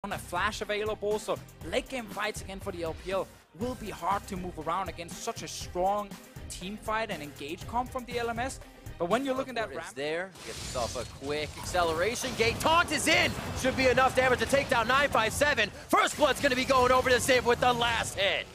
on a flash available, so late game fights again for the LPL will be hard to move around against such a strong team fight and engage comp from the LMS. But when you're looking at Ramp there, get yourself a quick acceleration gate. Taunt is in! Should be enough damage to take down 957. First Blood's gonna be going over to save with the last hit.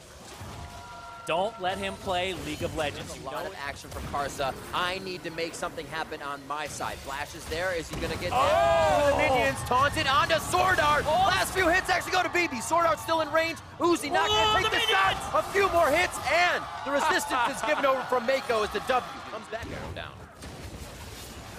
Don't let him play League of Legends. A lot of action from Karza. I need to make something happen on my side. Flash is there. Is he gonna get the minions? Taunted onto Sword Art. Last few hits actually go to BB. Sword Art still in range. Uzi not gonna take the shot. A few more hits, and the resistance is given over from Mako as the W comes back down.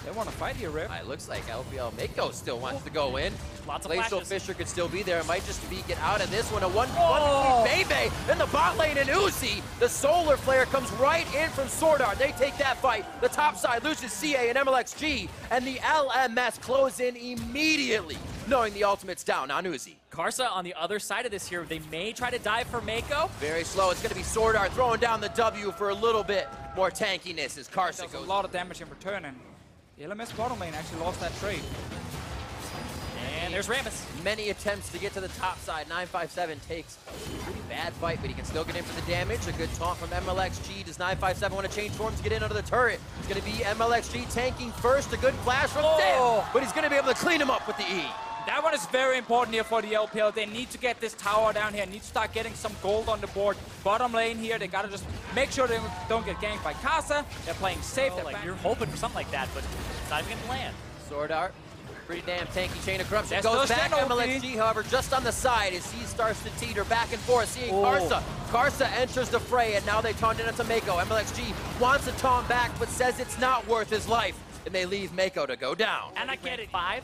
They want to fight here, Rip. It looks like LPL Mako still wants to go in. Lots of Glacial flashes. Fisher could still be there. It might just be get out of this one. A 1v1 Bebe in the bot lane, and Uzi. The Solar Flare comes right in from Sword Art. They take that fight. The top side loses CA and MLXG, and the LMS close in immediately, knowing the ultimate's down on Uzi. Karza on the other side of this here, they may try to dive for Mako. Very slow. It's going to be Sword Art throwing down the W for a little bit more tankiness as Karza Does goes. a lot of damage in return, and the LMS bottom lane actually lost that trade. And there's Rammus. Many attempts to get to the top side. 957 takes a pretty bad fight, but he can still get in for the damage. A good taunt from MLXG. Does 957 want to change forms to get in under the turret? It's going to be MLXG tanking first. A good flash from Dem, but he's going to be able to clean him up with the E. That one is very important here for the LPL. They need to get this tower down here. Need to start getting some gold on the board. Bottom lane here, they gotta just make sure they don't get ganked by Kaza. They're playing safe. Like you're hoping for something like that, but it's not even gonna land. Sword Art, pretty damn tanky. Chain of Corruption There's goes no back. Shen MLXG, however, just on the side as he starts to teeter back and forth, seeing Karza. Karza enters the fray, and now they taunt in onto Mako. MLXG wants to taunt back, but says it's not worth his life, and they leave Mako to go down. And I get it. 5.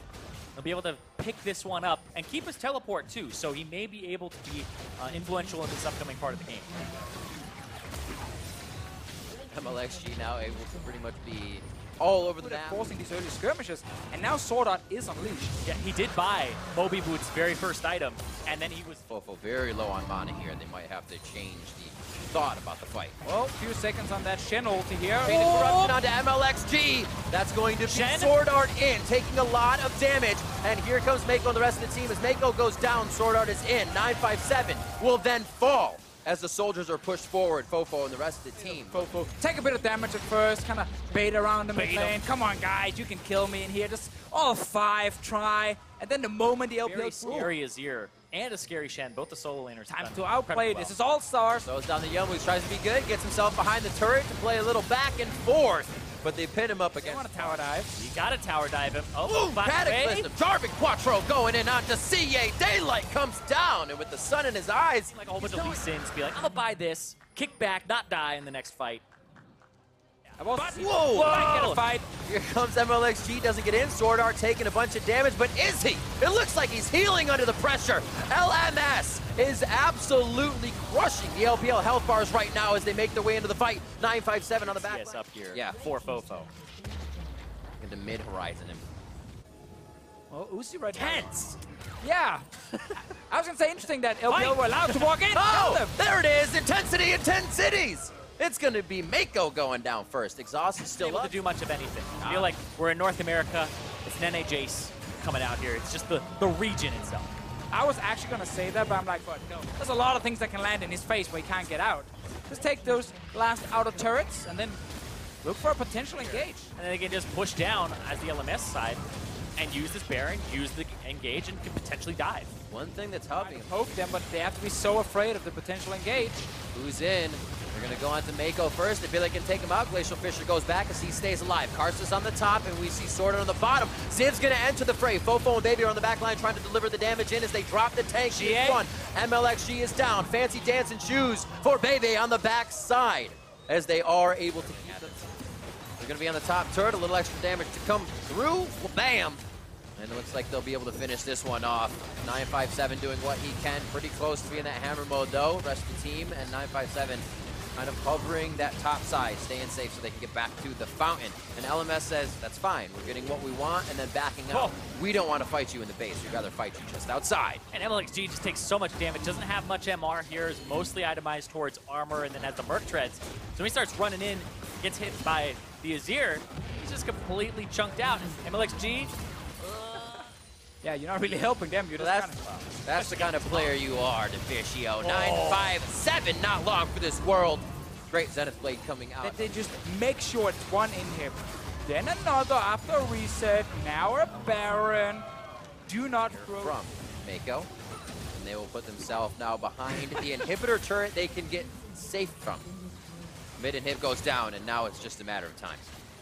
He'll be able to pick this one up and keep his teleport too, so he may be able to be influential in this upcoming part of the game. MLXG now able to pretty much be all over the map. Forcing these early skirmishes, and now Sword Art is unleashed. Yeah, he did buy Moby Boots' very first item, and then he was... Fofo very low on mana here. They might have to change the thought about the fight. Well, a few seconds on that Shen ulti here. Chain of Corruption onto MLXG. That's going to be Sword Art in, taking a lot of damage. And here comes Mako and the rest of the team. As Mako goes down, Sword Art is in. 957 will then fall as the soldiers are pushed forward. Fofo and the rest of the team. Fofo take a bit of damage at first, kind of bait around the mid lane. Come on, guys, you can kill me in here. Just all 5 try. And then the moment the LPL... Very scary Azir and a scary Shen, both the solo laners. Time to outplay. This is all stars. Throws down the Youngwoods, tries to be good, gets himself behind the turret to play a little back and forth, but they pin him up against. They want to tower dive. You gotta tower dive him. Cataclysm, Jarvan Quattro going in onto CA. Daylight comes down, and with the sun in his eyes, like a whole bunch of Lee Sins, be like, I'm gonna buy this, kick back, not die in the next fight. Whoa! Get a fight. Here comes MLXG, doesn't get in. Sword Art taking a bunch of damage, but is he? It looks like he's healing under the pressure. LMS is absolutely crushing the LPL health bars right now as they make their way into the fight. 957 on the back. Yes, up here. Yeah. For Fofo. Into mid-horizon. Well, Uzi right Tense! Yeah. I was going to say, interesting that LPL were allowed to walk in. Oh, there it is. Intensity in 10 cities. It's going to be Mako going down first. Exhaust is still able up. to do much of anything. I feel like we're in North America. It's Nene Jace coming out here. It's just the region itself. I was actually going to say that, but I'm like, but no. There's a lot of things that can land in his face where he can't get out. Just take those last outer turrets and then look for a potential engage. And then they can just push down as the LMS side and use this Baron, use the engage, and can potentially dive. One thing that's helping him. Poke them, but they have to be so afraid of the potential engage. Who's in? They're going to go on to Mako first. They feel they can take him out. Glacial Fisher goes back as he stays alive. Karza's on the top, and we see Sword Art on the bottom. Ziv's going to enter the fray. Fofo and Baby are on the back line trying to deliver the damage in as they drop the tank in front. MLXG is down. Fancy dancing shoes for Baby on the back side as they are able to keep it. They're going to be on the top turret. A little extra damage to come through. Well, bam! And it looks like they'll be able to finish this one off. 957 doing what he can. Pretty close to being that hammer mode, though. Rest of the team, and 957 kind of covering that top side, staying safe so they can get back to the fountain. And LMS says, that's fine. We're getting what we want and then backing out. We don't want to fight you in the base. We'd rather fight you just outside. And MLXG just takes so much damage. Doesn't have much MR here. Is mostly itemized towards armor and then has the Merc Treads. So when he starts running in, gets hit by the Azir, he's just completely chunked out. And MLXG, Yeah, you're not really helping them. You're just That's the kind of player you are, Deficio. 9-5-7, not long for this world. Great Zenith Blade coming out. They just make sure it's one in here. Then another after a reset. Now a Baron. Do not throw. From Mako. And they will put themselves now behind the inhibitor turret they can get safe from. Mid inhib goes down, and now it's just a matter of time.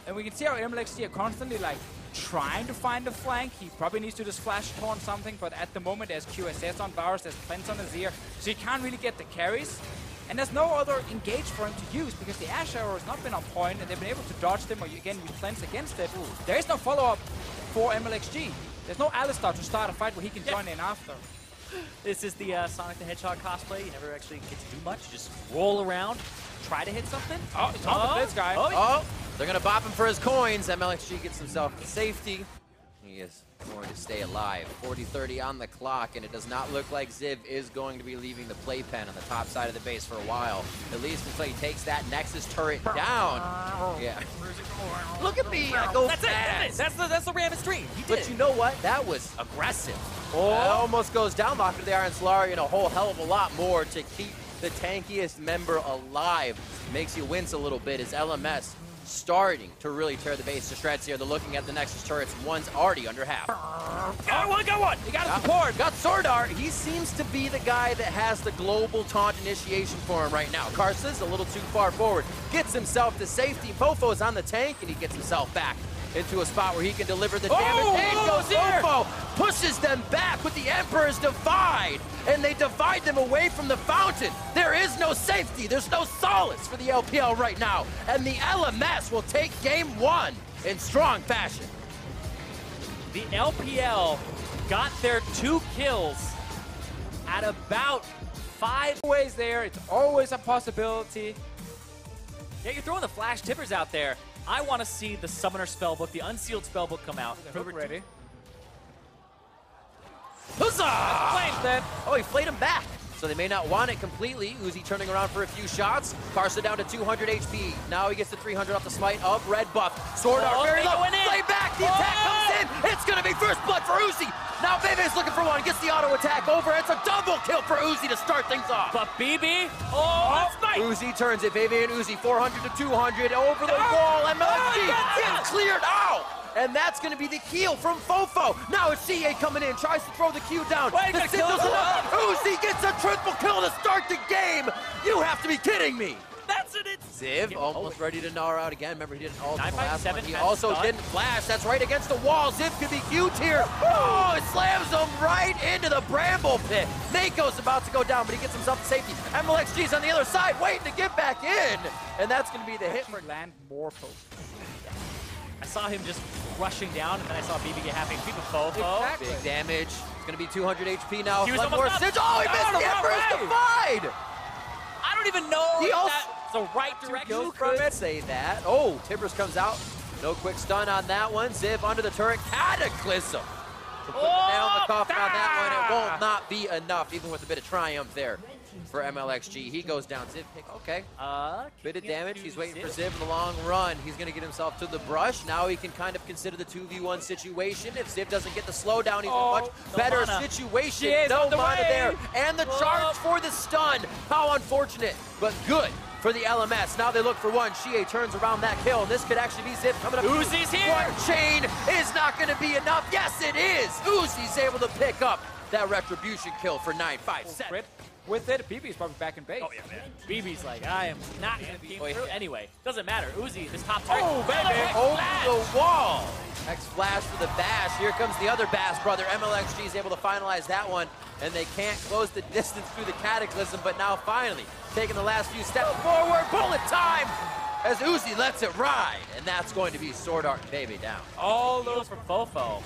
And we can see how LMS are constantly like trying to find a flank. He probably needs to just flash taunt something, but at the moment there's QSS on Varus, there's Cleanse on Azir, so he can't really get the carries. And there's no other engage for him to use because the Ash Arrow has not been on point and they've been able to dodge them or again use Cleanse against it. There is no follow-up for MLXG. There's no Alistar to start a fight where he can join in after. This is the Sonic the Hedgehog cosplay. You never actually get to do much. You just roll around, try to hit something. Oh, it's on the Blitz guy. Oh, they're going to bop him for his coins. MLXG gets himself to safety. He is going to stay alive. 40-30 on the clock, and it does not look like Ziv is going to be leaving the playpen on the top side of the base for a while. At least until he takes that Nexus turret down. Yeah. Look at me, I go fast. That's the Ram's dream. He did. But you know what? That was aggressive. That almost goes down. Locked to the Iron Solari and a whole hell of a lot more to keep the tankiest member alive. Makes you wince a little bit as LMS starting to really tear the base to shreds here. They're looking at the Nexus turrets. One's already under half. Got one! You got his support! Got Sword Art. He seems to be the guy that has the global taunt initiation for him right now. Karsa's a little too far forward. Gets himself to safety. Pofo's on the tank, and he gets himself back into a spot where he can deliver the damage. In goes Fofo, pushes them back with the Emperor's Divide, and they divide them away from the fountain. There is no safety, there's no solace for the LPL right now, and the LMS will take game one in strong fashion. The LPL got their 2 kills at about 5 Always there, it's always a possibility. Yeah, you're throwing the flash tippers out there. I want to see the Summoner Spellbook, the Unsealed Spellbook come out. Ready. Huzzah! Flames dead. Oh, he flayed him back. So they may not want it completely. Uzi turning around for a few shots. Karsa down to 200 HP. Now he gets to 300 off the smite of Red Buff. Sword Art very low. Play back. The attack comes in. It's going to be first blood for Uzi. Now Bebe's looking for one. Gets the auto attack over. It's a double kill for Uzi to start things off. But BB, that's nice. Uzi turns it. Bebe and Uzi 400 to 200 over the wall. MLG gets cleared out. And that's going to be the heal from Fofo. Now it's CA coming in, tries to throw the Q down. The Sid doesn't enough. Uzi gets a triple kill to start the game. You have to be kidding me. That's it. Ziv almost ready to gnaw out again. Remember, he didn't ult in the last one. 9-5-7 He also didn't flash. That's right against the wall. Ziv could be huge here. Oh, it slams him right into the bramble pit. Mako's about to go down, but he gets himself to safety. MLXG's on the other side, waiting to get back in. And that's going to be the hit for land more posts. I saw him just rushing down, and then I saw BB get half HP with Fofo. Exactly. big damage. It's going to be 200 HP now. He was Flood more almost up. Oh, he missed the Emperor's Divide. I don't even know He if also- that's the right direction You from could it. say that. Oh, Tibbers comes out. No quick stun on that one. Ziv under the turret. Cataclysm. To put the nail in the coffin on that one. It won't not be enough, even with a bit of triumph there for MLXG. He goes down. Ziv pick. Okay. Bit of damage. He's waiting for Ziv in the long run. He's going to get himself to the brush. Now he can kind of consider the 2v1 situation. If Ziv doesn't get the slowdown, he's in a much better situation. No mana there. And the charge for the stun. How unfortunate, but good for the LMS. Now they look for one. Shie turns around that kill. This could actually be Ziv coming up. Uzi's here. One chain is not going to be enough. Yes, it is. Uzi's able to pick up that retribution kill for 9-5-7. With it, BB's probably back in base. Oh, yeah, man. BB's like, I am not going to be through. Anyway, doesn't matter. Uzi, this top target. Oh, baby. Over the wall. X flash for the bash. Here comes the other Bass brother. MLXG is able to finalize that one, and they can't close the distance through the Cataclysm, but now finally taking the last few steps forward. Bullet time as Uzi lets it ride, and that's going to be Sword Art and Baby down. All those from Fofo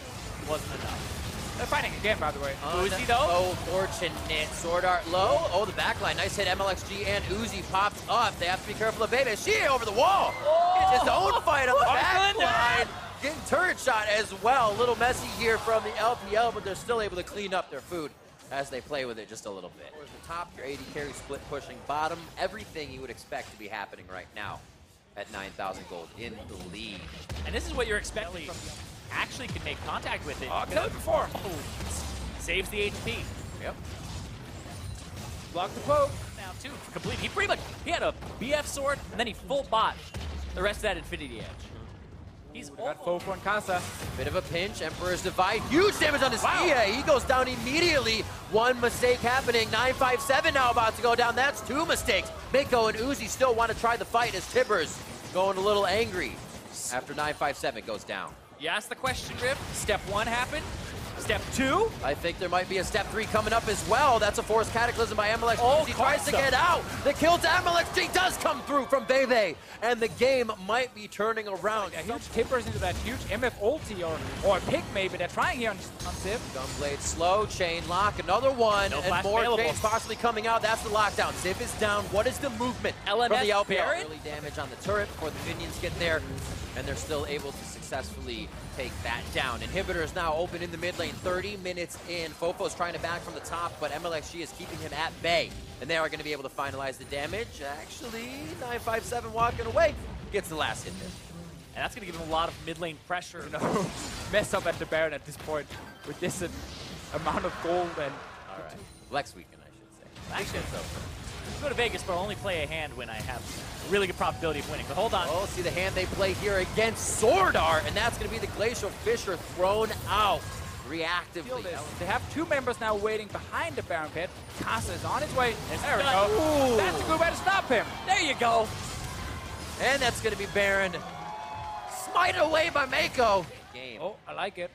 wasn't enough. They're fighting again, by the way. Uzi, though? Unfortunate. Sword Art low. Oh, the backline. Nice hit. MLXG and Uzi pops up. They have to be careful of Baby. She over the wall. It's his own fight on the backline. Getting turret shot as well. A little messy here from the LPL, but they're still able to clean up their food as they play with it just a little bit. Towards the top, your AD carry split pushing bottom. Everything you would expect to be happening right now at 9,000 gold in the lead. And this is what you're expecting from actually can make contact with it. Oh, kill it before. Saves the HP. Yep. Block the poke. Now, too, complete. He pretty much, he had a BF sword, and then he full bot the rest of that Infinity Edge. He's Got Fofo and Kaza. Bit of a pinch. Emperor's Divide. Huge damage on his EA. He goes down immediately. One mistake happening. 957 now about to go down. That's 2 mistakes. Mako and Uzi still want to try the fight as Tibbers going a little angry after 957 goes down. You asked the question, Rip. Step 1 happened. Step 2? I think there might be a step 3 coming up as well. That's a forced cataclysm by MLX. Oh, he tries to get out. The kill to MLXG does come through from Bebe. And the game might be turning around. A huge tippers into that huge MF ulti or pick maybe. They're trying here on Ziv. Gunblade slow, chain lock, another one, No and flash more available. chains possibly coming out. That's the lockdown. Ziv is down. What is the movement LMS from the LPL? Baron? Early damage on the turret before the minions get there, and they're still able to successfully take that down. Inhibitor is now open in the mid lane, 30 minutes in. Fofo's trying to back from the top, but MLXG is keeping him at bay, and they are going to be able to finalize the damage. Actually, 957 walking away gets the last hit there. And that's going to give him a lot of mid lane pressure. No, mess up at the Baron at this point with this amount of gold and. All right, Lex weekend, I should say. Actually, go to Vegas, but I'll only play a hand when I have a really good probability of winning. But hold on. Oh, see the hand they play here against Sword Art, and that's going to be the Glacial Fisher thrown out reactively. They have 2 members now waiting behind the Baron pit. Kaza is on his way. There we go. Ooh. That's a good way to stop him. There you go. And that's going to be Baron. Smite away by Mako. Game. Oh, I like it.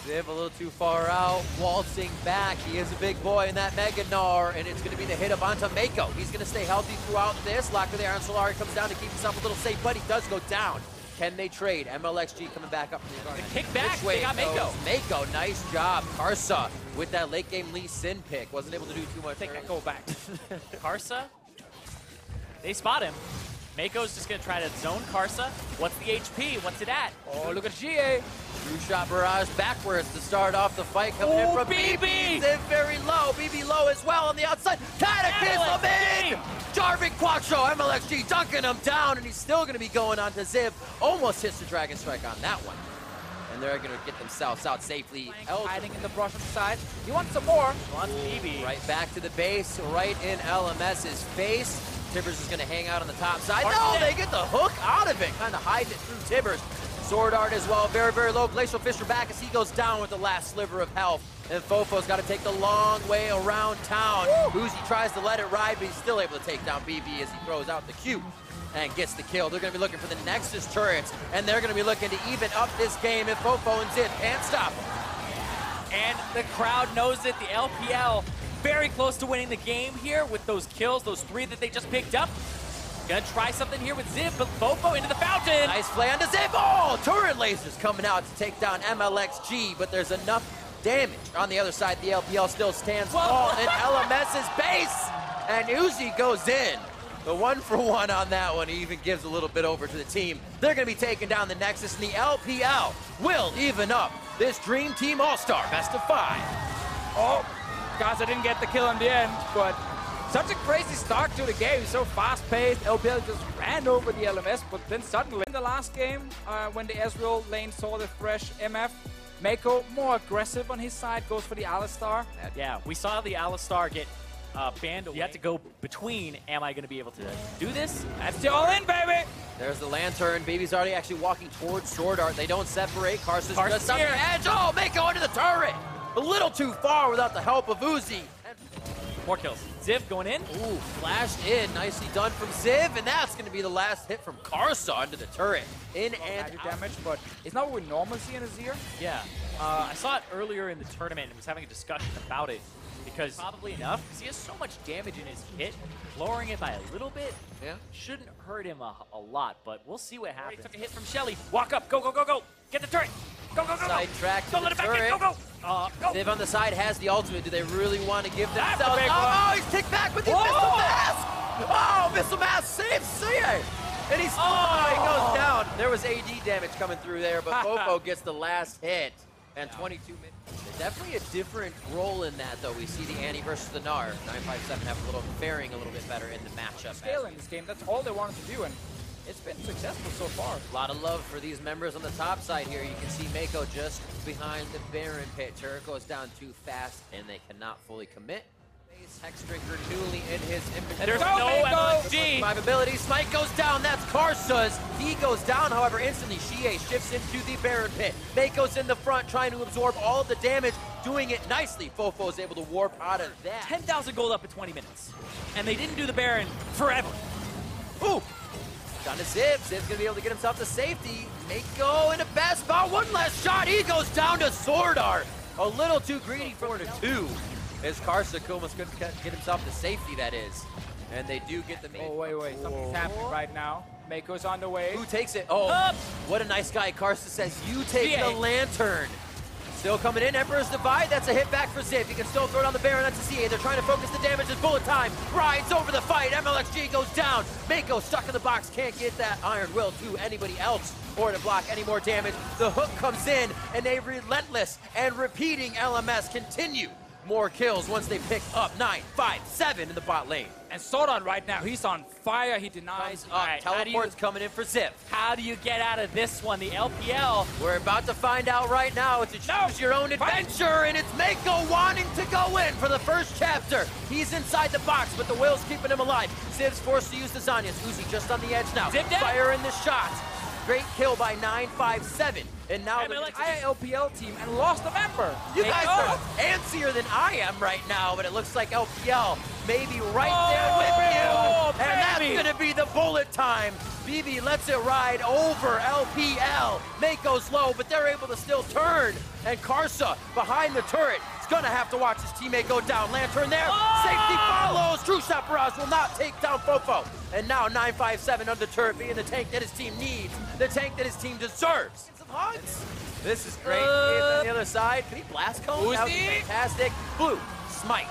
Ziv a little too far out, waltzing back. He is a big boy in that Mega Gnar, and it's going to be the hit up onto Mako. He's going to stay healthy throughout this. Lock of the Iron Solari comes down to keep himself a little safe, but he does go down. Can they trade? MLXG coming back up from the guard. The kick back, Which way they got it Mako. goes? Mako, nice job. Karsa with that late game Lee Sin pick. Wasn't able to do too much. Take that gold back. Karsa, they spot him. Mako's just going to try to zone Karsa. What's the HP? What's it at? Oh, look at GA. True shot barrage backwards to start off the fight. Coming in Ooh, from BB. BB. Ziv very low. BB low as well on the outside. Cataclysm in! Jarvik Quattro, MLXG dunking him down, and he's still going to be going on to Ziv. Almost hits the Dragon Strike on that one. And they're going to get themselves out safely. Hiding in the brush on the side. He wants some more. Wants BB. Right back to the base, right in LMS's face. Tibbers is going to hang out on the top side. Hard No, step. they get the hook out of it. Kind of hiding it through Tibbers. Sword Art as well, very, very low. Glacial Fisher back as he goes down with the last sliver of health. And Fofo's got to take the long way around town. Uzi tries to let it ride, but he's still able to take down BB as he throws out the Q and gets the kill. They're going to be looking for the Nexus turrets, and they're going to be looking to even up this game if Fofo and Ziv can't stop them. And the crowd knows it. The LPL very close to winning the game here with those kills, those 3 that they just picked up. Gonna try something here with Ziv, but Fofo into the fountain. Nice play on the Ziv. Oh, turret lasers coming out to take down MLXG, but there's enough damage. On the other side, the LPL still stands tall in LMS's base, and Uzi goes in. The 1-for-1 on that one. He even gives a little bit over to the team. They're going to be taking down the Nexus, and the LPL will even up this Dream Team All-Star Best of 5. Oh, Kaza didn't get the kill in the end, but such a crazy start to the game. So fast-paced. LPL just ran over the LMS, but then suddenly in the last game, when the Ezreal lane saw the fresh MF, Mako more aggressive on his side, goes for the Alistar. Yeah, we saw the Alistar get banned away. You have to go between, am I going to be able to do this? That's the all-in, baby! There's the Lantern. Baby's already actually walking towards Sword Art. They don't separate. Karsa's just on the here. edge. Oh, Mako into the turret. A little too far without the help of Uzi. More kills. Ziv going in. Ooh, flashed in. Nicely done from Ziv, and that's going to be the last hit from Karsa into the turret. In and Magic out. damage, but it's not what we normally see in Azir. Yeah. I saw it earlier in the tournament and was having a discussion about it because probably enough, because he has so much damage in his hit. Lowering it by a little bit shouldn't hurt him a lot, but we'll see what happens. Took a hit from Shelly. Walk up. Go, go, go, go. Get the turret. Go, go, go, go. Side track to Don't the let it back in. turret. Go, go. Go. Ziv on the side has the ultimate. Do they really want to give That's a themselves? big one. Oh, he's kicked back with the Missile Mask! Oh, Missile Mask saves CA! And he's he goes down. There was AD damage coming through there, but Fofo gets the last hit. And 22 minutes. Definitely a different role in that, though. We see the Annie versus the Gnar. 957 have a little faring a little bit better in the matchup. Scale in this game, that's all they wanted to do, and it's been successful so far. A lot of love for these members on the top side here. You can see Mako just behind the Baron pit. Turret goes down too fast, and they cannot fully commit. Hexdrinker newly in his inventory. There's no MLG. 5 ability. Smite goes down. That's Karsa's. He goes down, however, instantly. Shie shifts into the Baron pit. Mako's in the front, trying to absorb all of the damage, doing it nicely. Fofo is able to warp out of that. 10,000 gold up in 20 minutes. And they didn't do the Baron forever. Ooh! Down to Ziv. Ziv's gonna be able to get himself to safety. Mako in a bad spot. One last shot. He goes down to Sword Art. A little too greedy for the 2. As Karsa almost couldn't get himself to safety, that is. And they do get the main. Oh, wait. Something's happening right now. Mako's on the way. Who takes it? Oh, what a nice guy. Karsa says, you take the lantern. Still coming in. Emperor's Divide. That's a hit back for Ziv. He can still throw down the Baron. That's a CA. They're trying to focus the damage as bullet time. Rides over the fight. MLXG goes down. Mako stuck in the box. Can't get that Iron Will to anybody else or to block any more damage. The hook comes in, and a relentless and repeating LMS continue. More kills once they pick up 9, 5, 7 in the bot lane. And Sordon right now, he's on fire. He denies. All right, teleport's coming in for Ziv. How do you get out of this one? The LPL. We're about to find out right now. It's a choose your own adventure, and it's Mako wanting to go in for the first chapter. He's inside the box, but the will's keeping him alive. Ziv's forced to use the Zanyas. Uzi just on the edge now. Ziv down. Firing the shots. Great kill by 957. And now the entire LPL team and lost a member. You guys are antsier than I am right now, but it looks like LPL may be right there with you. And that's going to be the bullet time. BB lets it ride over LPL. Mako's low, but they're able to still turn. And Karsa behind the turret is going to have to watch his teammate go down. Lantern there. Safety follows. True Shot Barrage will not take down Fofo. And now 957 under the turret, being the tank that his team needs, the tank that his team deserves. This is great. On the other side, can he blast cone? That would be fantastic. Blue, Smite,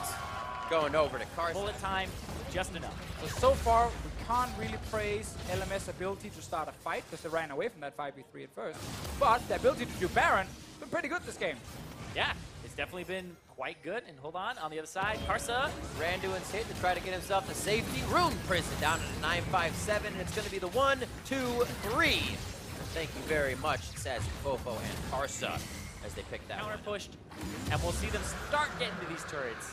going over to Karsa. Bullet time, just enough. So far, we can't really praise LMS' ability to start a fight because they ran away from that 5v3 at first. But the ability to do Baron has been pretty good this game. Yeah, it's definitely been quite good. And hold on the other side, Karsa. Randuin's hit to try to get himself to safety. Rune Prison down to 957. It's going to be the 1, 2, 3. Thank you very much, says Fofo and Karsa, as they pick that counter pushed, and we'll see them start getting to these turrets.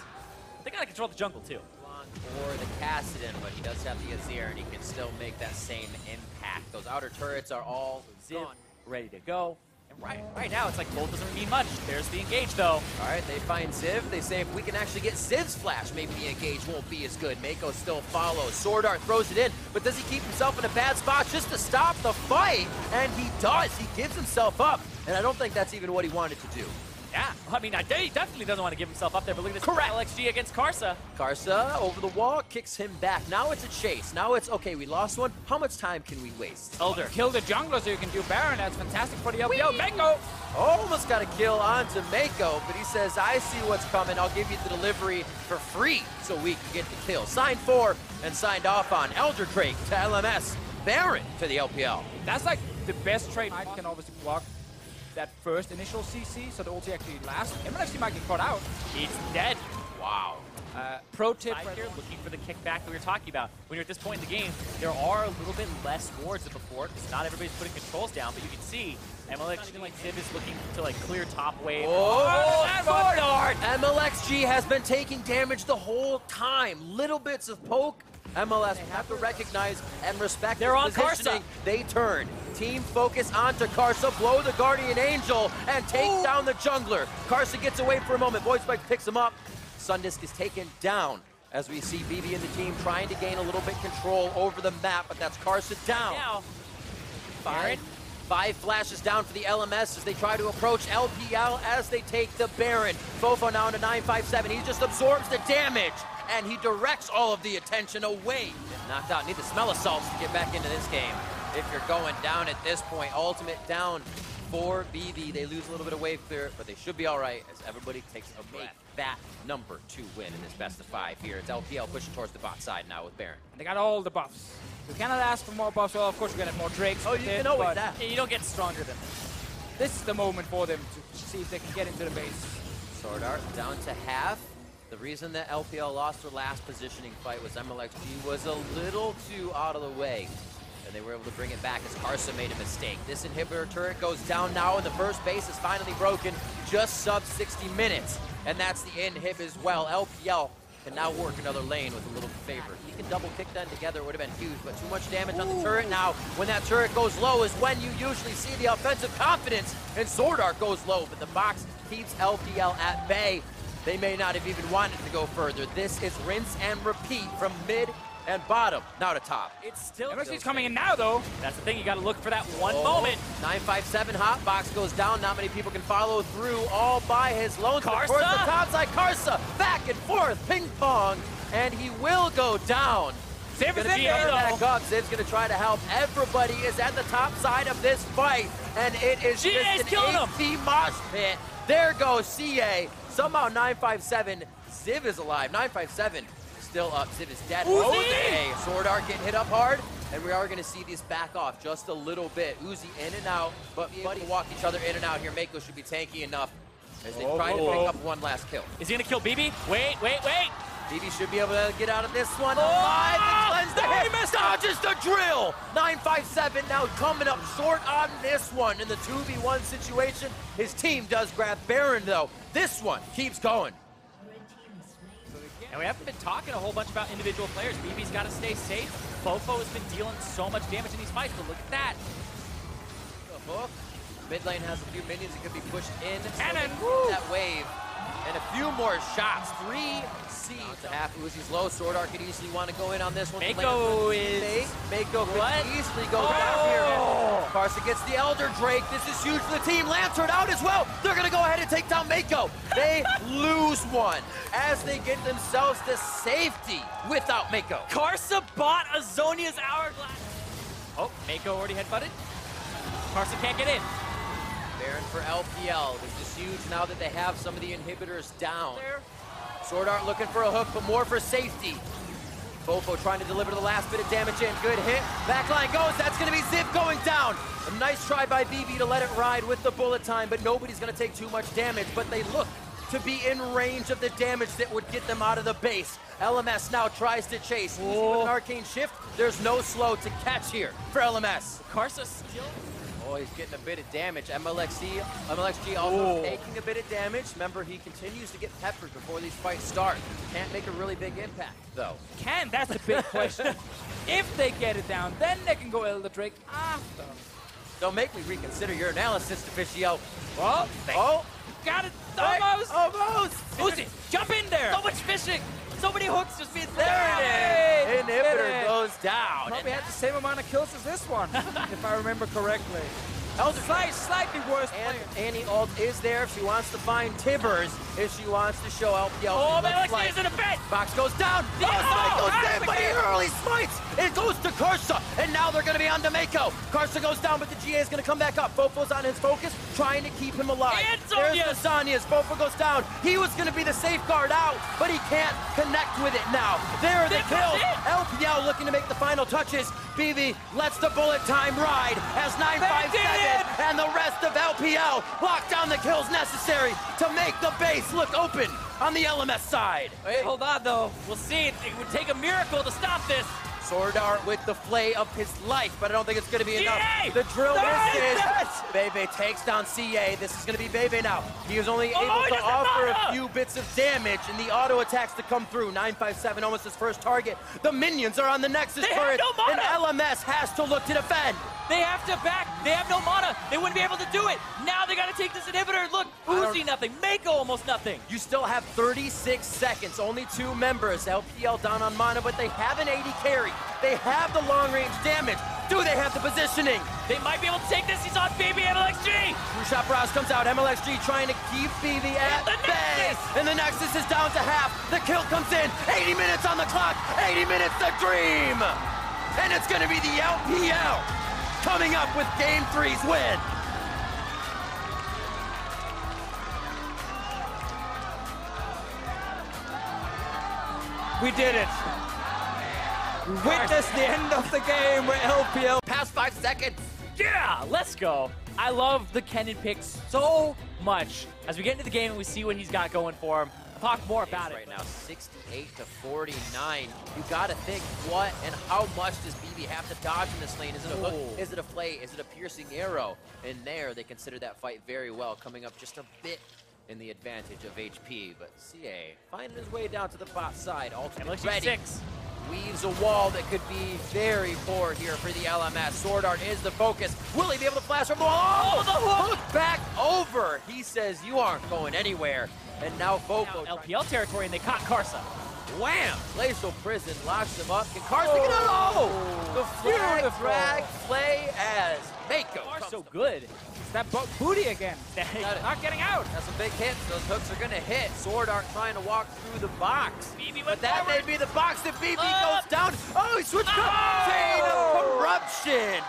They gotta control the jungle too. Or the Kassadin, but he does have the Azir, and he can still make that same impact. Those outer turrets are all Ziv ready to go. And right now, it's like gold doesn't mean much. There's the engage, though. All right, they find Ziv. They say if we can actually get Ziv's flash, maybe the engage won't be as good. Mako still follows. Sword Art throws it in, but does he keep himself in a bad spot just to stop the fight? And he does. He gives himself up, and I don't think that's even what he wanted to do. Yeah, I mean, he definitely doesn't want to give himself up there, but look at this LXG against Karsa. Karsa over the wall, kicks him back. Now it's a chase. Now it's, okay, we lost one. How much time can we waste? Elder. Kill the jungler so you can do Baron. That's fantastic for the LPL. Mako! Almost got a kill onto Mako, but he says, I see what's coming. I'll give you the delivery for free so we can get the kill. Signed for and signed off on Elder Drake to LMS. Baron to the LPL. That's like the best trade. I can obviously block that first initial CC, so the ulti actually lasts. MLXG might get caught out. It's dead. Wow. Pro tip right here, looking for the kickback that we were talking about. When you're at this point in the game, there are a little bit less wards than before, because not everybody's putting controls down, but you can see MLXG like Ziv is looking to like clear top wave. Sword Art! MLXG has been taking damage the whole time. Little bits of poke. MLS have to recognize and respect their positioning. Karsa. They turn. Team focus onto Karsa, blow the Guardian Angel, and take down the jungler. Karsa gets away for a moment. Void Spike picks him up. Sundisk is taken down as we see BB and the team trying to gain a little bit control over the map, but that's Karsa down. Now, Five flashes down for the LMS as they try to approach LPL as they take the Baron. Fofo now into 957. He just absorbs the damage, and he directs all of the attention away. Knocked out. Need the smell of salts to get back into this game. If you're going down at this point, ultimate down for BB. They lose a little bit of wave clear, but they should be all right as everybody takes a breath. That number 2 win in this best of 5 here. It's LPL pushing towards the bot side now with Baron. They got all the buffs. We cannot ask for more buffs. Well, of course, we're going to have more Drakes. Oh, you can always that. You don't get stronger than this. This is the moment for them to see if they can get into the base. Sword Art down to half. The reason that LPL lost their last positioning fight was MLXG was a little too out of the way. and they were able to bring it back as Karsa made a mistake. This inhibitor turret goes down now, and the first base is finally broken. Just sub 60 minutes, and that's the inhib as well. LPL can now work another lane with a little favor. He can double kick them together, it would have been huge, but too much damage on the turret now. When that turret goes low is when you usually see the offensive confidence, and Sword Art goes low, but the box keeps LPL at bay. They may not have even wanted to go further. This is rinse and repeat from mid and bottom, now to top. It's still MXG's coming in now, though. That's the thing, you gotta look for that one moment. 957 hotbox goes down. Not many people can follow through all by his lone. Karsa! Towards the top side, Karsa, back and forth, ping pong, and he will go down. Ziv is Gonna in be there, back though. up. Ziv's gonna try to help. Everybody is at the top side of this fight, and it is GA is just killing an him. AP mosh pit. There goes CA. Somehow 957, Ziv is alive. 957 still up. Ziv is dead. Uzi! Jose, Sword Art getting hit up hard, and we are going to see these back off just a little bit. Uzi in and out, but be able to walk each other in and out here. Mako should be tanky enough as they try to pick up one last kill. Is he gonna kill BB? Wait. BB should be able to get out of this one alive and cleanse the hit. Dodges the drill. 957 now coming up short on this one in the 2v1 situation. His team does grab Baron though. This one keeps going. And we haven't been talking a whole bunch about individual players. BB's got to stay safe. Fofo has been dealing so much damage in these fights, but look at that. The hook. Mid lane has a few minions that could be pushed in. Cannon. So that wave. And a few more shots. 3 C's. Half Uzi's low. Sword Art could easily want to go in on this one. Mako is... Mako could What? easily go down here. Karsa gets the Elder Drake. This is huge for the team. Lantern out as well. They're going to go ahead and take down Mako. They lose one as they get themselves to safety without Mako. Karsa bought a Zonia's Hourglass. Oh, Mako already headbutted. Karsa can't get in. Baron for LPL. This is huge now that they have some of the inhibitors down. Sword Art looking for a hook, but more for safety. Fofo trying to deliver the last bit of damage in. Good hit. Backline goes. That's going to be Ziv going down. A nice try by BB to let it ride with the bullet time, but nobody's going to take too much damage. But they look to be in range of the damage that would get them out of the base. LMS now tries to chase. With an arcane shift, there's no slow to catch here for LMS. Karsa still... Oh, he's getting a bit of damage. MLXG also taking a bit of damage. Remember, he continues to get peppered before these fights start. Can't make a really big impact, though. That's the big question. If they get it down, then they can go Elder Drake after. Don't make me reconsider your analysis, Officio. Well, got it. Almost. Almost. Uzi, jump in there. So much fishing. So many hooks just being There it is. Did Inhibitor it. goes down. Probably had the same amount of kills as this one, if I remember correctly. Elder Slightly worse And player. Annie ult is there if she wants to find Tibbers, if she wants to show LPL. Oh, what it looks Alex is in a bit. Box goes down. Yeah. Smite goes Oh, down, but he early smites. It goes to Karsa, and now they're going to be on to Mako. Karsa goes down, but the GA is going to come back up. Fofo's on his focus, trying to keep him alive. And There's Sonya's. the Sonya's. Fofo goes down. He was going to be the safeguard out, but he can't connect with it now. There are the This kills. is it. LPL looking to make the final touches. BB lets the bullet time ride as 957 and the rest of LPL lock down the kills necessary to make the base look open on the LMS side. Wait, hold on, though. We'll see. It would take a miracle to stop this. Sword Art with the flay of his life, but I don't think it's going to be enough. CA! The drill misses. Yes! Bebe takes down CA. This is going to be Bebe now. He is only able he to doesn't offer a matter! few bits of damage, and the auto attacks to come through. 957 almost his first target. The minions are on the Nexus They have turret, no mana! and LMS has to look to defend. They have to back. They have no mana. They wouldn't be able to do it. Now they got to take this inhibitor. Look, Uzi nothing. Mako almost nothing. You still have 36 seconds. Only 2 members. LPL down on mana, but they have an 80 carry. They have the long-range damage. Do they have the positioning? They might be able to take this. He's on BB MLXG. True Shot Browse comes out. MLXG trying to keep BB at the bay. Nexus! And the Nexus is down to half. The kill comes in. 80 minutes on the clock. 80 minutes to dream. And it's going to be the LPL coming up with Game 3's win. We did it. We witnessed the end of the game with LPL. Past 5 seconds. Yeah, let's go. I love the Kennen pick so much. As we get into the game and we see what he's got going for him, talk more about it. Right now, 68 to 49. You got to think what and how much does BB have to dodge in this lane? Is it a hook? Is it a flay? Is it a piercing arrow? And there, they consider that fight very well, coming up just a bit in the advantage of HP. But CA finding his way down to the bot side. Ultimate ready. 6. Weaves a wall that could be very poor here for the LMS. Sword Art is the focus. Will he be able to flash from the wall? Oh, the hook back over. He says, you aren't going anywhere. And now Foco. Now LPL territory, and they caught Karsa. Wham! Glacial Prison locks him up. Can Karsa get it? Oh! The flag drag play as Mako. So good. It's that booty again. Not getting out. That's a big hit. Those hooks are going to hit. Sword Art trying to walk through the box. But that may be the box that BB goes down. Oh, he switched to Chain of Corruption.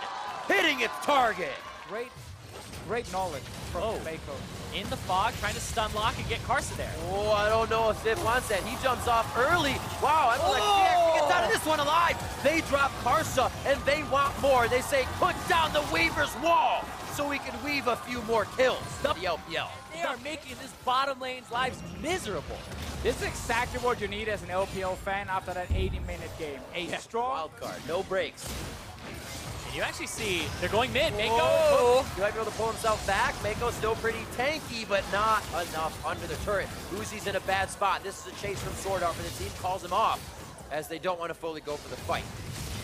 Hitting its target. Great knowledge from Mako. In the fog, trying to stun lock and get Karsa there. Oh, I don't know if Ziv wants that. He jumps off early. Wow, MLXG actually gets out of this one alive. They drop Karsa, and they want more. They say, put down the Weaver's wall so we can weave a few more kills for the LPL. They are making this bottom lane's lives miserable. This is exactly what you need as an LPL fan after that 80-minute game. A strong wild card, no breaks. And you actually see they're going mid. Mako. He might be able to pull himself back. Mako's still pretty tanky, but not enough under the turret. Uzi's in a bad spot. This is a chase from Sword Art for the team. Calls him off as they don't want to fully go for the fight.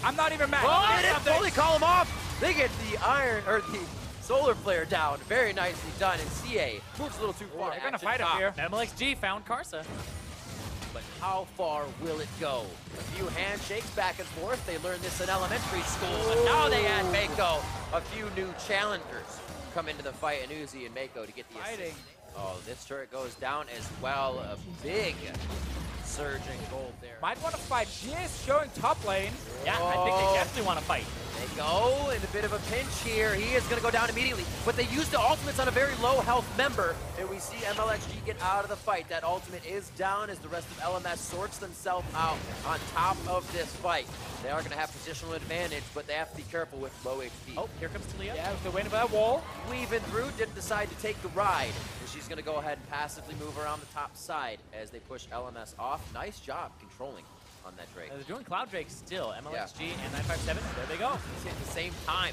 I'm not even mad. Oh, they didn't fully call him off. They get the iron or the solar flare down. Very nicely done. And CA moves a little too far. They're gonna fight up here. MLXG found Karsa. But how far will it go? A few handshakes back and forth. They learned this in elementary school, but now they add Mako. A few new challengers come into the fight, and Uzi and Mako to get the assist. Oh, this turret goes down as well. A big surge in gold there. Might want to fight. She is showing top lane. Yeah, I think they definitely want to fight. They go in a bit of a pinch here. He is going to go down immediately, but they use the ultimates on a very low health member, and we see MLXG get out of the fight. That ultimate is down as the rest of LMS sorts themselves out on top of this fight. They are going to have positional advantage, but they have to be careful with low HP. Oh, here comes Talia. Yeah, they're waiting for that wall. Weaving through, didn't decide to take the ride. And she's going to go ahead and passively move around the top side as they push LMS off. Nice job controlling on that Drake. They're doing Cloud Drake still. MLXG and 957, there they go. It's at the same time.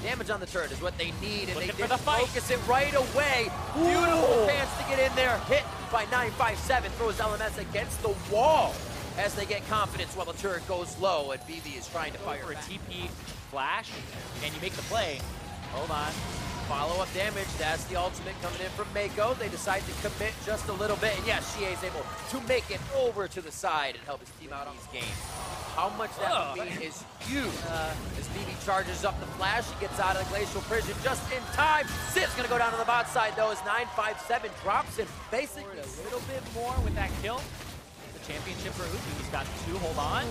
Damage on the turret is what they need, and Looking they for the fight. focus it right away. Beautiful chance to get in there. Hit by 957, throws LMS against the wall as they get confidence while the turret goes low, and BB is trying to fire for a back. TP flash, and you make the play. Hold on. Follow-up damage, that's the ultimate coming in from Mako. They decide to commit just a little bit, and yes, Shie is able to make it over to the side and help his team out on these games. How much that would mean is huge. As BB charges up the flash, he gets out of the Glacial Prison just in time. Siv's gonna go down to the bot side though, as 957 drops him. Basically A little bit more with that kill. The championship for Uzi. He's got 2, hold on.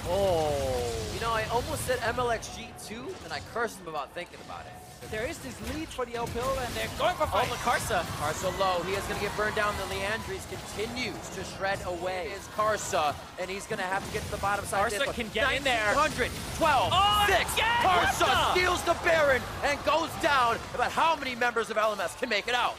Oh. You know, I almost said MLXG 2, and I cursed him about thinking about it. There is this lead for the LPL, and they're going for fight. Oh, Karsa. Karsa low, he is going to get burned down. The Leandres continues to shred away. Is Karsa, and he's going to have to get to the bottom side. Karsa can get in there. 100, 12, 6. Karsa Karsa steals the Baron and goes down. About how many members of LMS can make it out?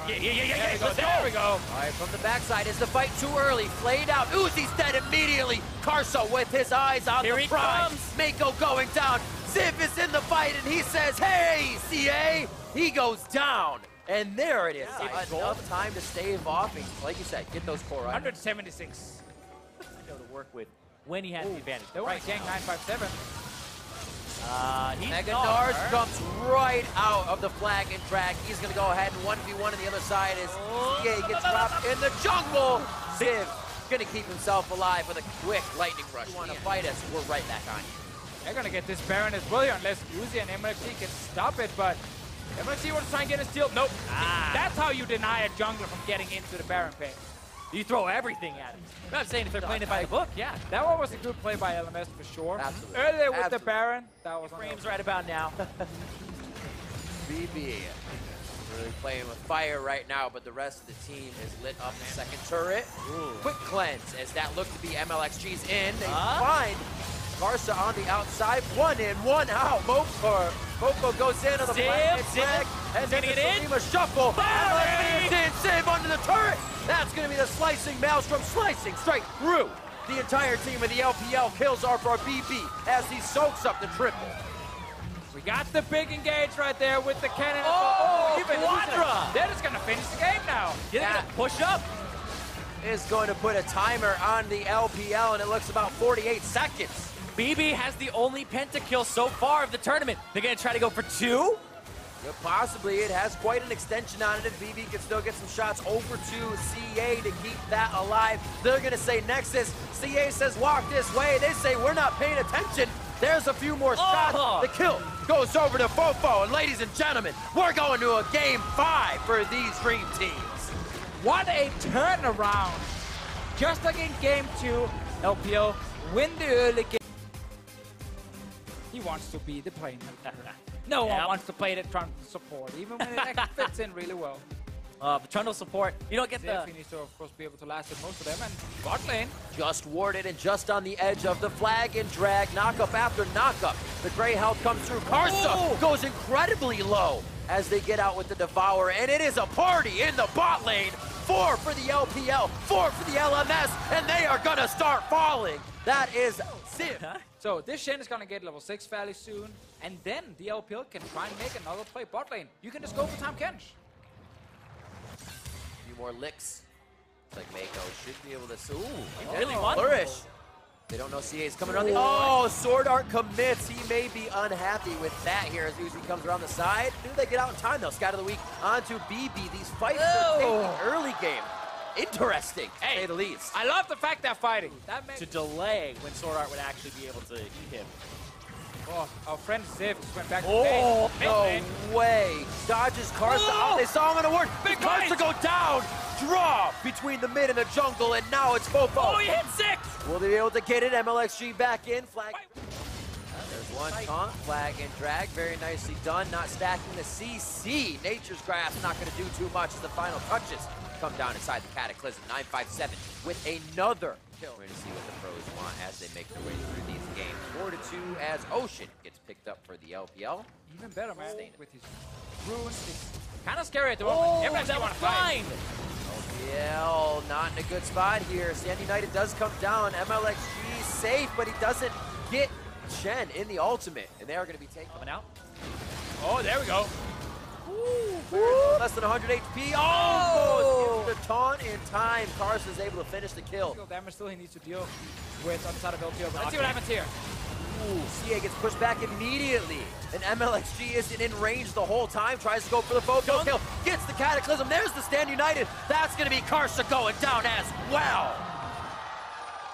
Yeah. There we go. All right, from the backside, is the fight too early? Flayed out. Uzi's dead immediately. Karsa with his eyes on Here the he prize. comes. Mako going down. Ziv is in the fight, and he says, hey, CA. He goes down. And there it is. Enough time to stave off and, like you said, get those core items. 176. To work with when he has the advantage. They want to gang 957. He's Mega not. Nars jumps right out of the flag and drag. He's going to go ahead and 1v1 on the other side as CA gets dropped in the jungle. Ziv going to keep himself alive with a quick lightning rush. You want to fight us? We're right back on you. They're going to get this Baron as well unless Uzi and MLXG can stop it, but MLXG wants to try and get a steal. Nope. That's how you deny a jungler from getting into the Baron pit. You throw everything at him. I'm not saying if they're playing it by the book, yeah. That one was a good play by LMS for sure. Absolutely. Earlier with the Baron, that was on Frames right about now. BB really playing with fire right now, but the rest of the team is lit up. The second turret. Quick cleanse as that looked to be MLXG's in. They find Karsa on the outside. 1 in, 1 out. Foco goes in on the flank. Ziv, And gonna get in. Shuffle. Baron! in, Ziv under the turret. That's going to be the slicing maelstrom, slicing straight through the entire team of the LPL. Kills are for BB as he soaks up the triple. We got the big engage right there with the cannon. Even Quadra! They're just gonna finish the game now. They're gonna push up. Is going to put a timer on the LPL, and it looks about 48 seconds. BB has the only pentakill so far of the tournament. They're gonna try to go for 2? Possibly. It has quite an extension on it if BB can still get some shots over to CA to keep that alive. They're going to say Nexus. CA says walk this way. They say we're not paying attention. There's a few more shots. The kill goes over to Fofo. And ladies and gentlemen, we're going to a game 5 for these dream teams. What a turnaround. Just like in game 2, LPL win the early game. He wants to be the playmaker. No one wants to play the Trundle support, even when it actually fits in really well. The Trundle support, you don't get He needs to, of course, be able to last with most of them. And bot lane. Just warded and just on the edge of the flag and drag. Knockup after knockup. The gray health comes through. Karsa goes incredibly low as they get out with the Devourer. And it is a party in the bot lane. 4 for the LPL, 4 for the LMS, and they are going to start falling. That is Ziv. So this Shen is going to get level 6 fairly soon. And then the LPL can try and make another play bot lane. You can just go for Time Kench. A few more licks. It's like Mako should be able to... Ooh, really won. Flourish. They don't know CA is coming around the... Oh, Sword Art commits. He may be unhappy with that here as Uzi comes around the side. Do they get out in time, though? Scout of the week onto BB. These fights are taking early game. Interesting, to say the least. I love the fact they're fighting. That makes to delay when Sword Art would actually be able to eat him. Oh, our friend Ziv just went back to base. No way. Dodges Karsa. Oh, they saw him in a ward. Big Karsa go down. Draw between the mid and the jungle, and now it's Fofo. Oh, he hit 6. Will they be able to get it? MLXG back in. Flag. There's one taunt. Flag and drag. Very nicely done. Not stacking the CC. Nature's Grasp not going to do too much as the final touches come down inside the Cataclysm. 957 with another kill. We're going to see what the pros want as they make their way through these games. 4-2 as Ocean gets picked up for the LPL. Even better, man. With his runes, it's kind of scary at the moment. Everyone's that was blind. LPL not in a good spot here. Stand United does come down. MLXG safe, but he doesn't get Chen in the ultimate, and they are going to be taken out. Oh, there we go. Less than 100 HP. Oh! Gives the taunt in time. Karsa is able to finish the kill. Damage still he needs to deal with on the side of LPL. Let's see what happens here. Ooh, CA gets pushed back immediately. And MLXG isn't in range the whole time. Tries to go for the Fofo kill. Gets the Cataclysm. There's the Stand United. That's going to be Karsa going down as well.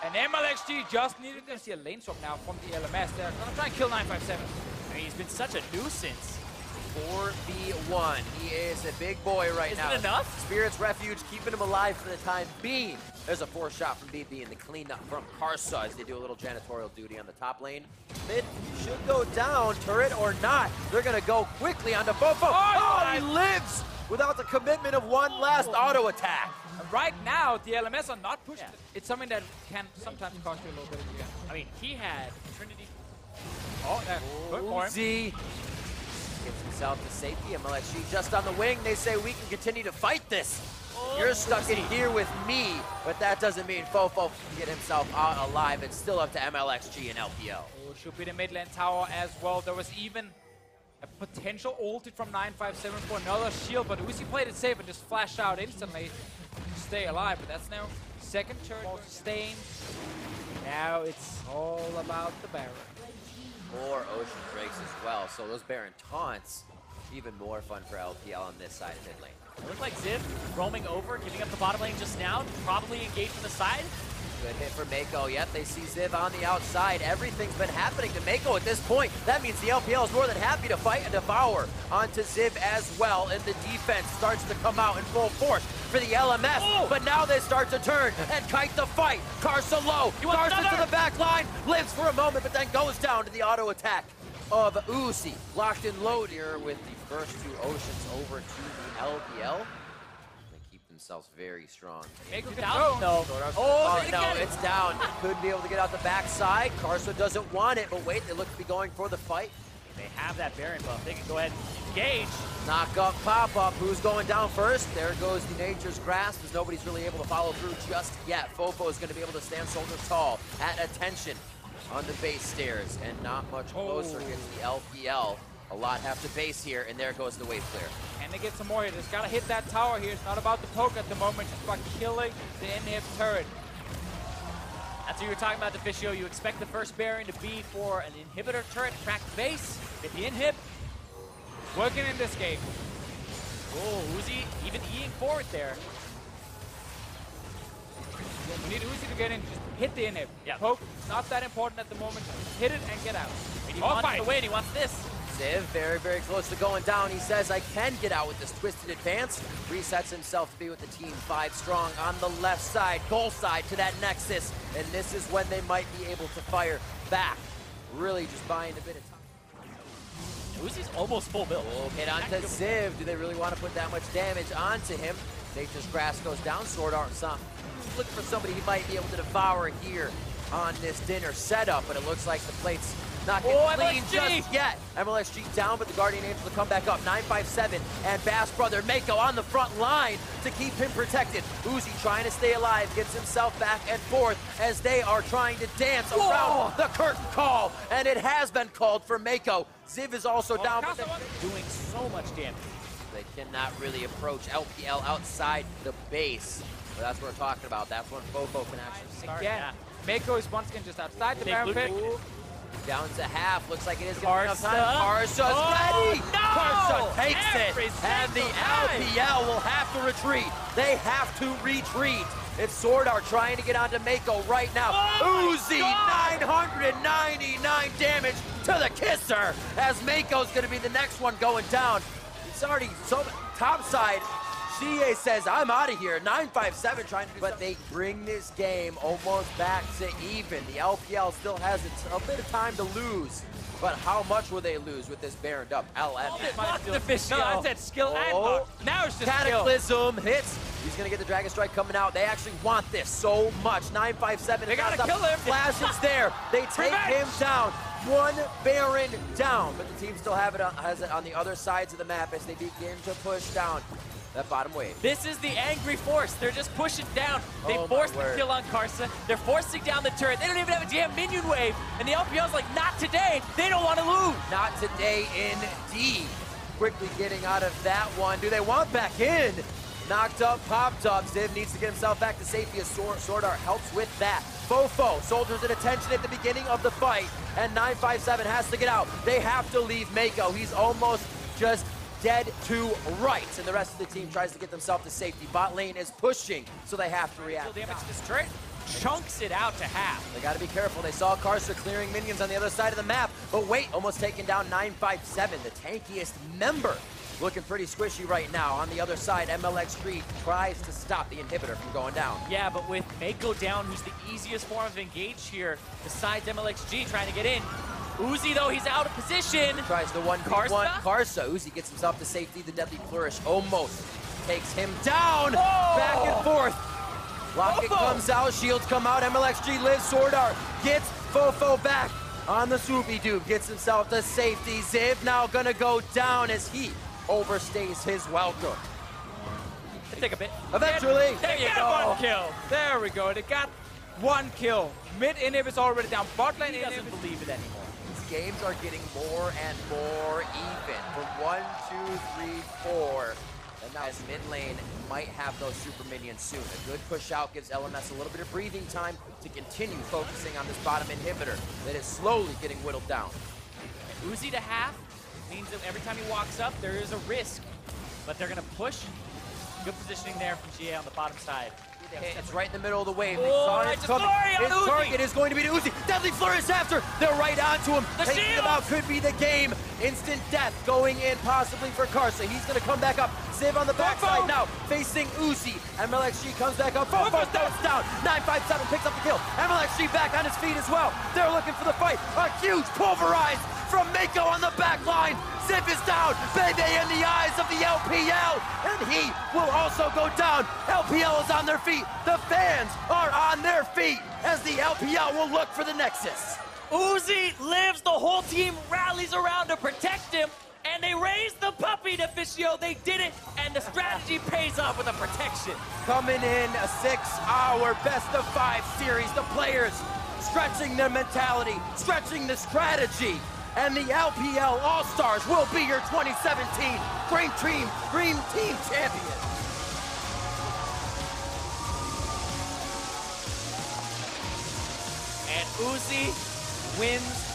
And MLXG just needed to see a lane swap now from the LMS. They're going to try and kill 957. I mean, he's been such a nuisance. 4v1. He is a big boy right now. Is it enough? Spirit's Refuge keeping him alive for the time being. There's a 4-shot from BB and the cleanup from Karsa as they do a little janitorial duty on the top lane. Mid should go down, turret or not. They're going to go quickly onto Fofo. Oh, he lives without the commitment of one last auto attack. And right now, the LMS are not pushing. It's something that can sometimes cost you a little bit of the game. I mean, he had Trinity. Oh, that's good for him. Uzi gets himself to safety. MLXG just on the wing. They say we can continue to fight this. You're stuck in here with me, but that doesn't mean Fofo can get himself out alive. It's still up to MLXG and LPL. Oh, should be the mid lane tower as well. There was even a potential ulted from 957 for another shield, but Uzi played it safe and just flashed out instantly to stay alive. But that's now second turret sustained. Now it's all about the Baron. More Ocean breaks as well, so those Baron taunts, even more fun for LPL on this side of mid lane. It looked like Ziv roaming over, giving up the bottom lane just now, probably engaged from the side. Good hit for Mako. Yep, they see Ziv on the outside. Everything's been happening to Mako at this point. That means the LPL is more than happy to fight and devour onto Ziv as well. And the defense starts to come out in full force for the LMS. But now they start to turn and kite the fight. Karsa low. Karsa to the back line. Lives for a moment, but then goes down to the auto attack of Uzi. Locked and load here with the first two Oceans over to the LPL. Themselves very strong. Make it down, though. Oh, no, it's down. Couldn't be able to get out the backside. Karsa doesn't want it, but wait, they look to be going for the fight. They have that Baron buff. They can go ahead and engage. Knock up, pop up. Who's going down first? There goes the Nature's Grasp, as nobody's really able to follow through just yet. Fofo is going to be able to stand shoulder tall, at attention on the base stairs, and not much closer gets the LPL. A lot have to base here, and there goes the wave clear. And they get some more here. Just gotta hit that tower here. It's not about the poke at the moment. It's about killing the inhib turret. That's what you were talking about, Deficio. You expect the first Baron to be for an inhibitor turret, crack the base, get the inhib. Working in this game. Oh, Uzi even eating forward there. We need Uzi to get in. Just hit the inhib. Yeah. Poke, not that important at the moment. Just hit it and get out. And he wants the win. He wants this. Ziv very, very close to going down. He says, I can get out with this twisted advance. Resets himself to be with the team 5 strong on the left side, goal side to that Nexus. And this is when they might be able to fire back. Really just buying a bit of time. Uzi's almost full build. Hit onto Ziv. Do they really want to put that much damage onto him? Nature's Grasp goes down. Sword Art looking for somebody he might be able to devour here on this dinner setup, but it looks like the plate's not getting clean just yet. MLXG down, but the Guardian Angel to come back up. 957 and Bass brother Mako on the front line to keep him protected. Uzi trying to stay alive, gets himself back and forth as they are trying to dance around the curtain call, and it has been called for Mako. Ziv is also down, but doing so much damage. They cannot really approach LPL outside the base. But that's what we're talking about. That's when Fofo can actually start. Again, Mako is once again just outside the Baron pit. Down to half. Looks like it is going to be enough time. Karsa's ready. No! Karsa takes it. And the LPL will have to retreat. They have to retreat. It's Sword Art trying to get onto Mako right now. Uzi, 999 damage to the kisser. As Mako's going to be the next one going down. It's already so top side. CA says, I'm out of here. 957 trying to do but they bring this game almost back to even. The LPL still has a bit of time to lose. But how much will they lose with this Baroned up LMS? No, I said skill and luck. Now it's just Cataclysm hits. He's going to get the Dragon Strike coming out. They actually want this so much. 957. They got to kill him. Flash is there. They take him down. One Baron down. But the team still has it on the other sides of the map as they begin to push down that bottom wave. This is the angry force. They're just pushing down. They forced the kill on Karsa. They're forcing down the turret. They don't even have a jam minion wave. And the LPL's like, not today. They don't want to lose. Not today indeed. Quickly getting out of that one. Do they want back in? Knocked up, popped up. Ziv needs to get himself back to safety as Sword Art helps with that. Fofo, soldiers in attention at the beginning of the fight. And 957 has to get out. They have to leave Mako. He's almost just dead to rights, and the rest of the team tries to get themselves to safety. Bot lane is pushing, so they have to react. Damage to this turret chunks it out to half. They got to be careful. They saw Karsa clearing minions on the other side of the map, but wait, almost taking down 957, the tankiest member. Looking pretty squishy right now. On the other side, MLXG tries to stop the inhibitor from going down. Yeah, but with Mako down, who's the easiest form of engage here, besides MLXG trying to get in. Uzi, though, he's out of position. Tries the 1v1 Karsa. Uzi gets himself to safety. The Deadly Flourish almost takes him down. Whoa! Back and forth. Locket comes out. Shields come out. MLXG lives. Sword Art gets Fofo back on the swoopy dude. Gets himself to safety. Ziv now gonna go down as he overstays his welcome. Take a bit. Eventually. There you go. One kill. There we go. They got one kill. Mid inhib is already down. Bot lane He doesn't believe it anymore. Games are getting more and more even. From 1, 2, 3, 4. And now as mid lane might have those super minions soon. A good push out gives LMS a little bit of breathing time to continue focusing on this bottom inhibitor that is slowly getting whittled down. And Uzi to half means that every time he walks up, there is a risk. But they're going to push. Good positioning there from GA on the bottom side. It's right in the middle of the wave. They saw it coming. His Uzi. target is going to be to Uzi. Deadly Flourish after. They're right onto him. Taking him out could be the game. Instant death going in possibly for Karsa. He's going to come back up. Ziv on the backside now, facing Uzi. MLXG comes back up. Fofo goes down. 957 picks up the kill. MLXG back on his feet as well. They're looking for the fight. A huge pulverize from Mako on the back line. Ziv is down. Baby in the eyes of the LPL. And he will also go down. LPL is on their feet. The fans are on their feet as the LPL will look for the Nexus. Uzi lives. The whole team rallies around to protect him. And and they raised the puppy to Fischio. They did it, and the strategy pays off with a protection. Coming in a 6-hour best-of-5 series, the players stretching their mentality, stretching the strategy, and the LPL All-Stars will be your 2017 Dream Team champion. And Uzi wins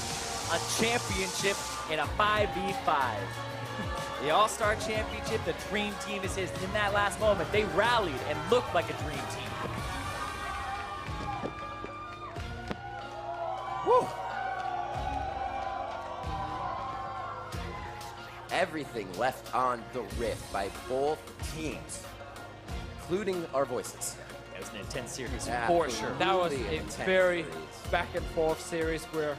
a championship in a 5v5. The All-Star Championship, the Dream Team is his. In that last moment, they rallied and looked like a Dream Team. Woo! Everything left on the rift by both teams, including our voices. It was an intense series Absolutely. for sure. That was a very back and forth series where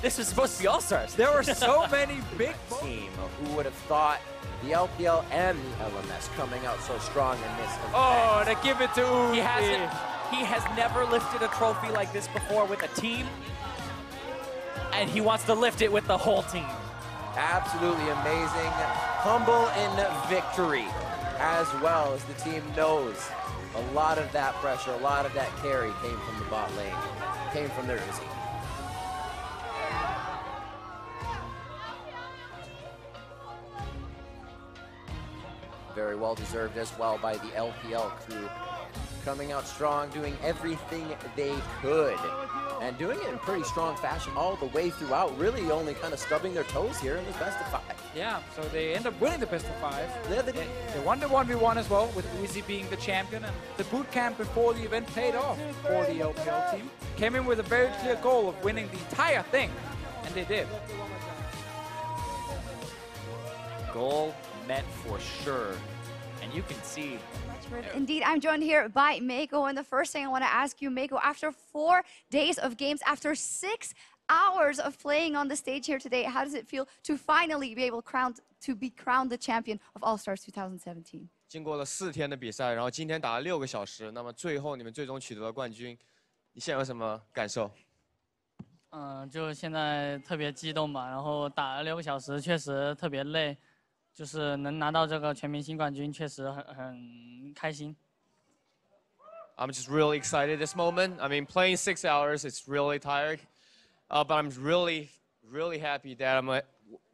This was supposed to be All-Stars. there were so many big Team, who would have thought the LPL and the LMS coming out so strong in this event? Oh, to give it to Uzi. He has never lifted a trophy like this before with a team, and he wants to lift it with the whole team. Absolutely amazing. Humble in victory, as well as the team knows a lot of that pressure, a lot of that carry came from the bot lane, came from their Uzi. Very well deserved as well by the LPL crew. Coming out strong, doing everything they could. And doing it in pretty strong fashion all the way throughout, really only kind of stubbing their toes here in this best-of-5. Yeah, so they end up winning the best of 5. Yeah, they did. They won the 1v1 as well, with Uzi being the champion, and the boot camp before the event paid off for the LPL team. Came in with a very clear goal of winning the entire thing, and they did. Goal met for sure, and you can see. Indeed, I'm joined here by Mako, and the first thing I want to ask you, Mako, after 4 days of games, after 6 hours of playing on the stage here today, how does it feel to finally be able to be crowned the champion of All-Stars 2017? 经过了4天的比赛，然后今天打了6个小时，那么最后你们最终取得了冠军，你现在有什么感受？就现在特别激动吧，然后打了6个小时，确实特别累，就是能拿到这个全明星冠军，确实很开心。I'm just really excited this moment. I mean, playing 6 hours, it's really tired, but I'm really happy that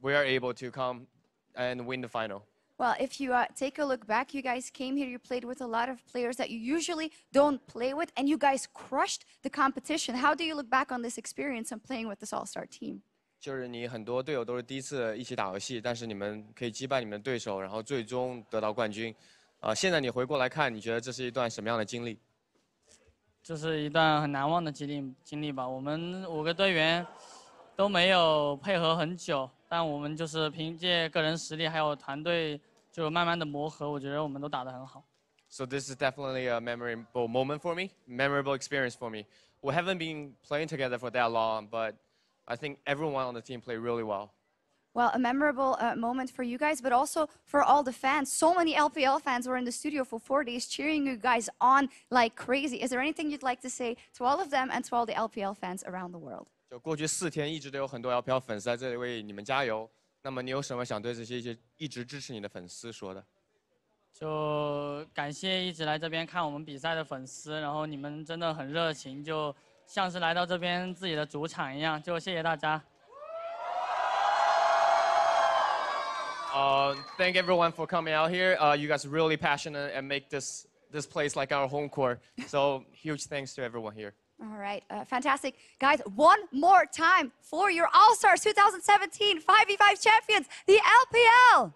we are able to come and win the final. Well, if you take a look back, you guys came here, you played with a lot of players that you usually don't play with, and you guys crushed the competition. How do you look back on this experience and playing with this all-star team? 就是你很多队友都是第一次一起打游戏，但是你们可以击败你们的对手，然后最终得到冠军。现在你回过来看，你觉得这是一段什么样的经历？就是一段很难忘的经历吧。我们5个队员都没有配合很久，但我们就是凭借个人实力还有团队就慢慢的磨合，我觉得我们都打得很好。So this is definitely a memorable moment for me, memorable experience for me. We haven't been playing together for that long, but I think everyone on the team played really well. Well, a memorable moment for you guys, but also for all the fans. So many LPL fans were in the studio for 4 days cheering you guys on like crazy. Is there anything you'd like to say to all of them and to all the LPL fans around the world? 就过去4天一直都有很多 LPL 粉丝在这里为你们加油。那么你有什么想对这些一直支持你的粉丝说的？就感谢一直来这边看我们比赛的粉丝，然后你们真的很热情，就像是来到这边自己的主场一样。就谢谢大家。Thank everyone for coming out here. You guys are really passionate and make this place like our home court. So huge thanks to everyone here. All right, fantastic. Guys, one more time for your All-Stars 2017 5v5 champions, the LPL.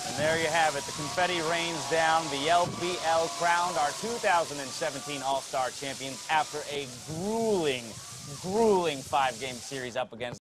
And there you have it. The confetti rains down. The LPL crowned our 2017 All-Star champions after a grueling 5-game series up against